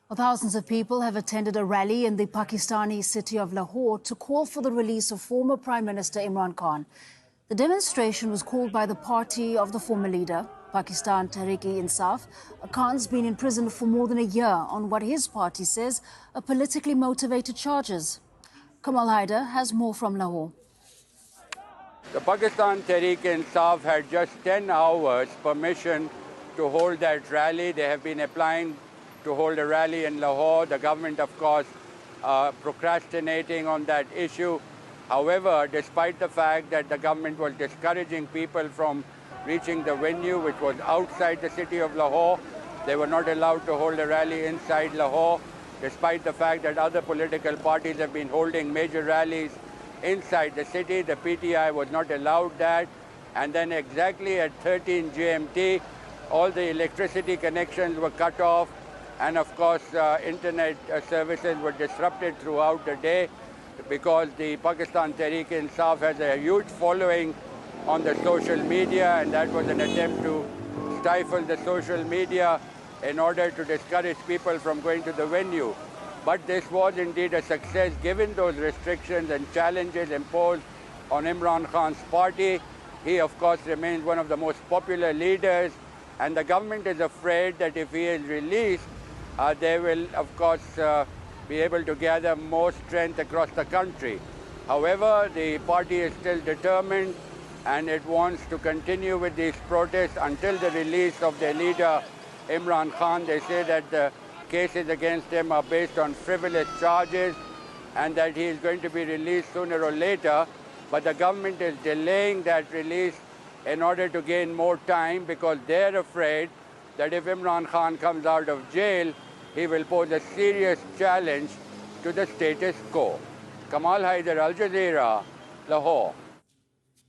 Well, thousands of people have attended a rally in the Pakistani city of Lahore to call for the release of former Prime Minister Imran Khan. The demonstration was called by the party of the former leader, Pakistan Tehreek-e-Insaf. Khan's been in prison for more than a year on what his party says are politically motivated charges. Kamal Haider has more from Lahore. The Pakistan Tehreek-e-Insaf had just 10 hours permission to hold that rally. They have been applying to hold a rally in Lahore. The government, of course, procrastinating on that issue. However, despite the fact that the government was discouraging people from reaching the venue, which was outside the city of Lahore, they were not allowed to hold a rally inside Lahore, despite the fact that other political parties have been holding major rallies inside the city. The PTI was not allowed that. And then exactly at 13 GMT, all the electricity connections were cut off. And of course, internet services were disrupted throughout the day because the Pakistan Tehreek-e-Insaf has a huge following on the social media, and that was an attempt to stifle the social media in order to discourage people from going to the venue. But this was indeed a success given those restrictions and challenges imposed on Imran Khan's party. He, of course, remains one of the most popular leaders, and the government is afraid that if he is released, they will, of course, be able to gather more strength across the country. However, the party is still determined, and it wants to continue with these protests until the release of their leader, Imran Khan. They say that the cases against him are based on frivolous charges and that he is going to be released sooner or later. But the government is delaying that release in order to gain more time because they're afraid that if Imran Khan comes out of jail, he will pose a serious challenge to the status quo. Kamal Haider, Al Jazeera, Lahore.